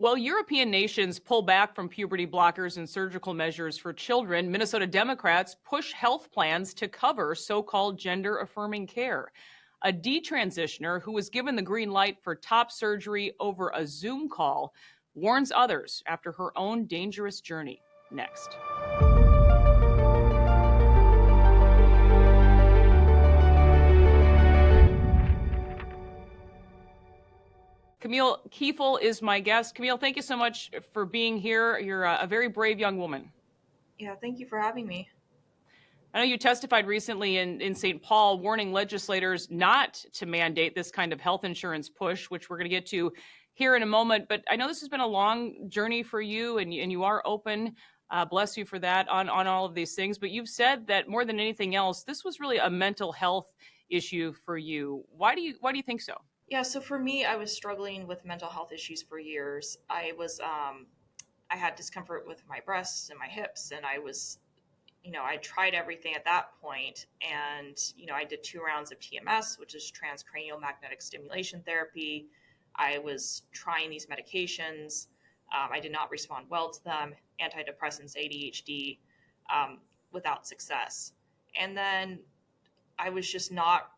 While European nations pull back from puberty blockers and surgical measures for children, Minnesota Democrats push health plans to cover so called gender affirming care. A detransitioner who was given the green light for top surgery over a Zoom call warns others after her own dangerous journey. Next. Camille Kiefel is my guest. Camille, thank you so much for being here. You're a very brave young woman. Yeah, thank you for having me. I know you testified recently in St. Paul, warning legislators not to mandate this kind of health insurance push, which we're going to get to here in a moment. But I know this has been a long journey for you, and you are open. Bless you for that on all of these things. But you've said that more than anything else, this was really a mental health issue for you. Why do you think so? Yeah, so for me, I was struggling with mental health issues for years. I had discomfort with my breasts and my hips, and I tried everything at that point. And, I did 2 rounds of TMS, which is transcranial magnetic stimulation therapy. I was trying these medications. I did not respond well to them, antidepressants, ADHD, without success. And then I was just not,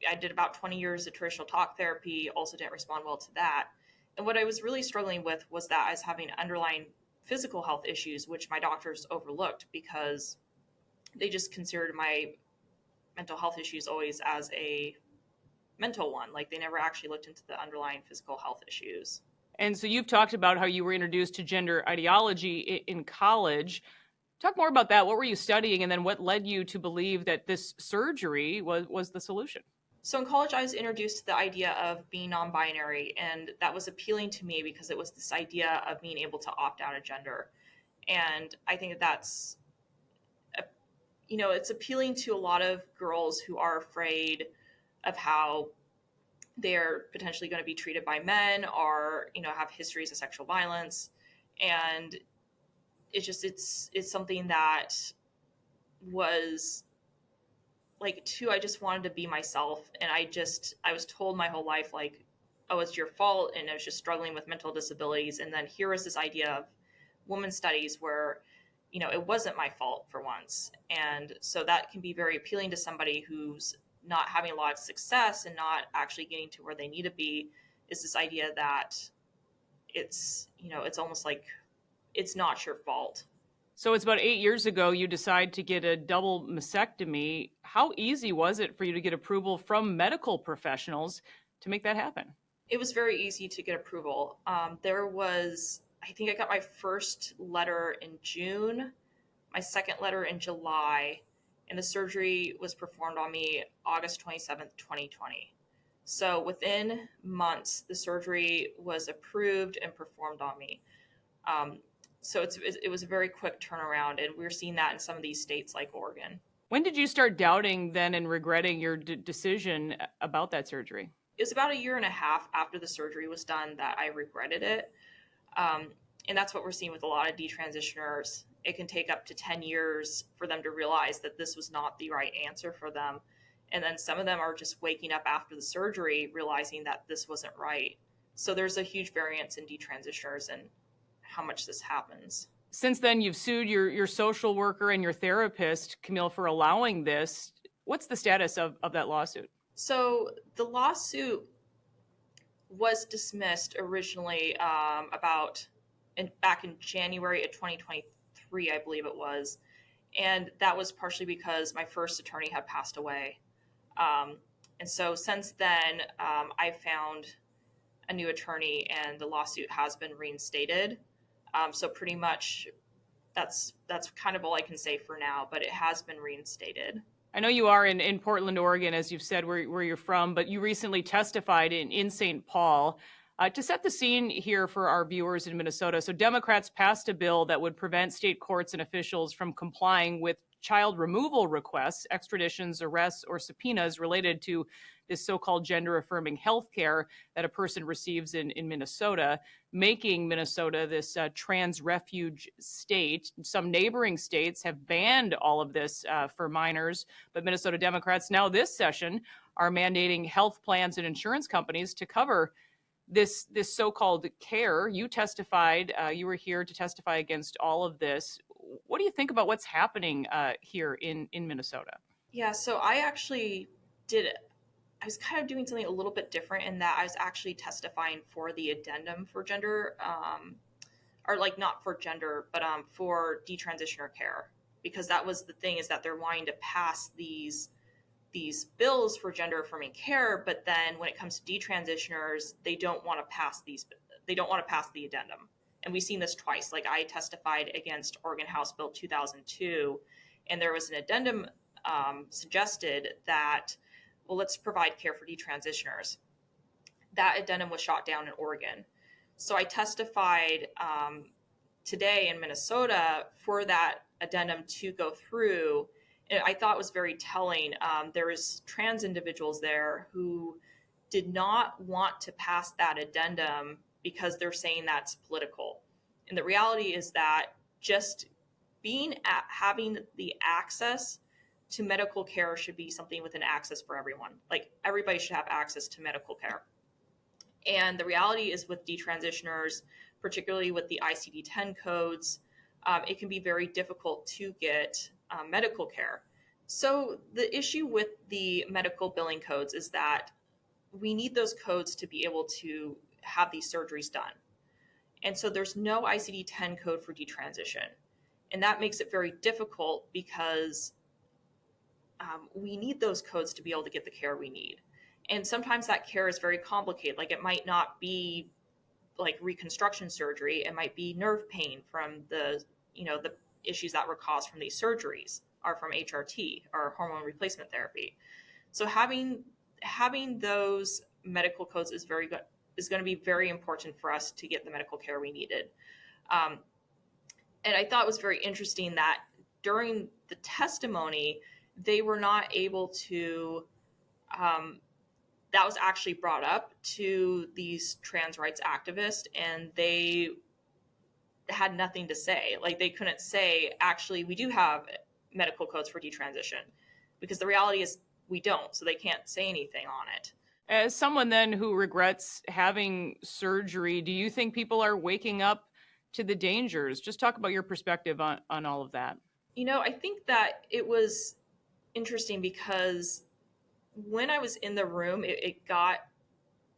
I did about 20 years of traditional talk therapy, also didn't respond well to that. And what I was really struggling with was that I was having underlying physical health issues, which my doctors overlooked because they just considered my mental health issues always as a mental one. Like they never actually looked into the underlying physical health issues. And so you've talked about how you were introduced to gender ideology in college. Talk more about that. What were you studying? And then what led you to believe that this surgery was the solution? So in college, I was introduced to the idea of being non-binary, and that was appealing to me because it was this idea of being able to opt out of gender. And I think that's, it's appealing to a lot of girls who are afraid of how they're potentially going to be treated by men or, have histories of sexual violence. And it's something that was like, too, I just wanted to be myself. And I was told my whole life, like, oh, it's your fault. And I was just struggling with mental disabilities. And then here was this idea of women's studies where, it wasn't my fault for once. And so that can be very appealing to somebody who's not having a lot of success and not actually getting to where they need to be, is this idea that it's almost like it's not your fault. So it's about 8 years ago, you decide to get a double mastectomy. How easy was it for you to get approval from medical professionals to make that happen? It was very easy to get approval. I think I got my first letter in June, my second letter in July, and the surgery was performed on me August 27th, 2020. So within months, the surgery was approved and performed on me. So it was a very quick turnaround, and we're seeing that in some of these states like Oregon. When did you start doubting then and regretting your decision about that surgery? It was about 1.5 years after the surgery was done that I regretted it. And that's what we're seeing with a lot of detransitioners. It can take up to 10 years for them to realize that this was not the right answer for them. And then some of them are just waking up after the surgery, realizing that this wasn't right. So there's a huge variance in detransitioners and how much this happens. Since then, you've sued your social worker and your therapist, Camille, for allowing this. What's the status of that lawsuit? So the lawsuit was dismissed originally back in January of 2023, I believe it was. And that was partially because my first attorney had passed away. And so since then, I found a new attorney and the lawsuit has been reinstated. So pretty much that's kind of all I can say for now, but it has been reinstated. I know you are in Portland, Oregon, as you've said, where you're from, but you recently testified in St. Paul. To set the scene here for our viewers in Minnesota, so Democrats passed a bill that would prevent state courts and officials from complying with child removal requests, extraditions, arrests, or subpoenas related to this so-called gender-affirming health care that a person receives in Minnesota, making Minnesota this trans refuge state. Some neighboring states have banned all of this for minors, but Minnesota Democrats now this session are mandating health plans and insurance companies to cover this so-called care. You testified, you were here to testify against all of this. What do you think about what's happening here in Minnesota? Yeah, so I actually did. I was kind of doing something a little bit different in that I was actually testifying for the addendum for gender, or like not for gender, but for detransitioner care, because that was the thing, is that they're wanting to pass these bills for gender affirming care, but then when it comes to detransitioners, they don't want to pass these. They don't want to pass the addendum, and we've seen this twice. Like I testified against Oregon House Bill 2002, and there was an addendum suggested that, well, let's provide care for detransitioners. That addendum was shot down in Oregon. So I testified today in Minnesota for that addendum to go through. And I thought it was very telling. There was trans individuals there who did not want to pass that addendum because they're saying that's political. And the reality is that just having the access to medical care should be something with an access for everyone. Like everybody should have access to medical care. And the reality is with detransitioners, particularly with the ICD-10 codes, it can be very difficult to get medical care. So the issue with the medical billing codes is that we need those codes to be able to have these surgeries done. And so there's no ICD-10 code for detransition. And that makes it very difficult because we need those codes to be able to get the care we need. And sometimes that care is very complicated. Like it might not be like reconstruction surgery. It might be nerve pain from the issues that were caused from these surgeries, or from HRT or hormone replacement therapy. So having those medical codes is going to be very important for us to get the medical care we needed. And I thought it was very interesting that during the testimony, they were not able to, that was actually brought up to these trans rights activists, and they had nothing to say. Like they couldn't say, actually, we do have medical codes for detransition, because the reality is we don't, so they can't say anything on it. As someone then who regrets having surgery, do you think people are waking up to the dangers? Just talk about your perspective on all of that. I think that it was interesting because when I was in the room, it got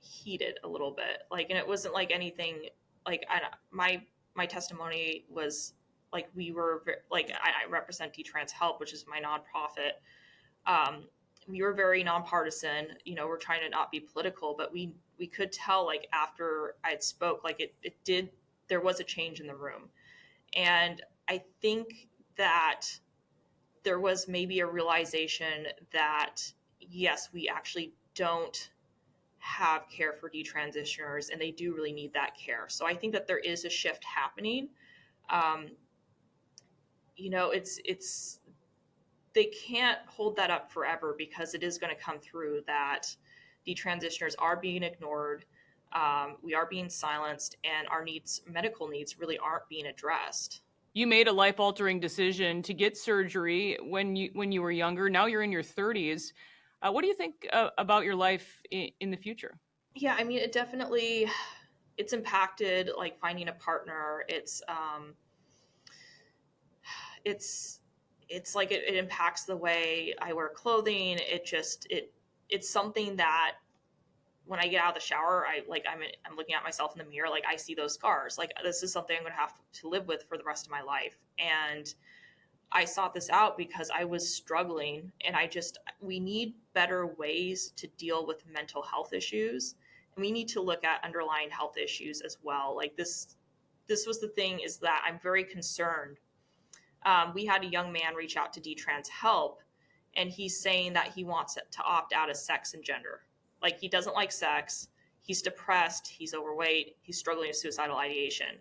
heated a little bit. Like, and it wasn't like anything, like my testimony was like, we were like, I represent Drans Help, which is my nonprofit. We were very nonpartisan, we're trying to not be political, but we could tell, like, after I had spoke, like there was a change in the room. And I think that there was maybe a realization that, yes, we actually don't have care for detransitioners, and they do really need that care. So I think that there is a shift happening. It's they can't hold that up forever, because it is going to come through that detransitioners are being ignored. We are being silenced, and our medical needs really aren't being addressed. You made a life-altering decision to get surgery when you were younger. Now you're in your 30s. What do you think about your life in the future? Yeah, I mean, it's impacted, like, finding a partner. It's like it impacts the way I wear clothing. It's something that when I get out of the shower, I'm looking at myself in the mirror, like I see those scars. Like, this is something I'm going to have to live with for the rest of my life. And I sought this out because I was struggling, and we need better ways to deal with mental health issues. And we need to look at underlying health issues as well. Like this was the thing, is that I'm very concerned. We had a young man reach out to Drans Help, and he's saying that he wants to opt out of sex and gender. Like, he doesn't like sex, he's depressed, he's overweight, he's struggling with suicidal ideation.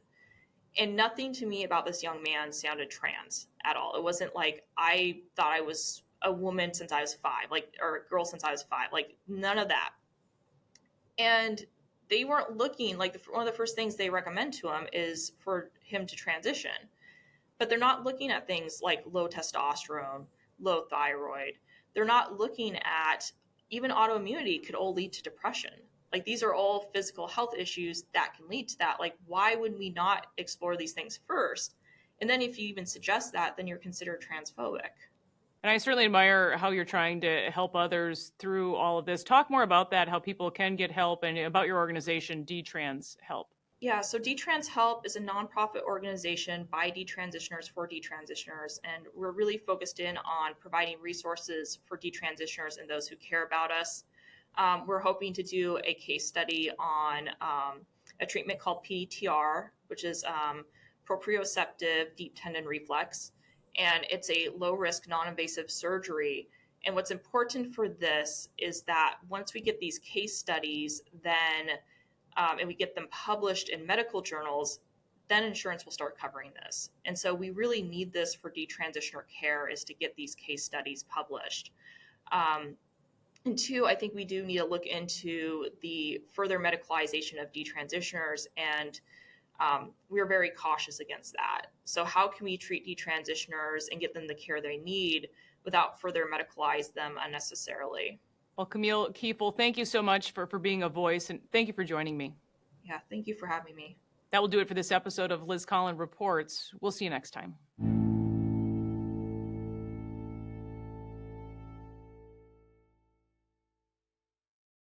And nothing to me about this young man sounded trans at all. It wasn't like I thought I was a woman since I was 5, or a girl since I was 5, like none of that. And they weren't looking, like, one of the first things they recommend to him is for him to transition. But they're not looking at things like low testosterone, low thyroid. They're not looking at even autoimmunity could all lead to depression. Like, these are all physical health issues that can lead to that. Like, why would we not explore these things first? And then if you even suggest that, then you're considered transphobic. And I certainly admire how you're trying to help others through all of this. Talk more about that, how people can get help, and about your organization, Drans Help. Yeah, so Detrans Help is a nonprofit organization by detransitioners for detransitioners, and we're really focused in on providing resources for detransitioners and those who care about us. We're hoping to do a case study on a treatment called PTR, which is proprioceptive deep tendon reflex, and it's a low risk, non invasive surgery. And what's important for this is that once we get these case studies, then and we get them published in medical journals, then insurance will start covering this. And so we really need this for detransitioner care, is to get these case studies published. And two, I think we do need to look into the further medicalization of detransitioners, and we're very cautious against that. So how can we treat detransitioners and get them the care they need without further medicalize them unnecessarily? Well, Camille Kiefel, thank you so much for being a voice, and thank you for joining me. Yeah, thank you for having me. That will do it for this episode of Liz Collin Reports. We'll see you next time.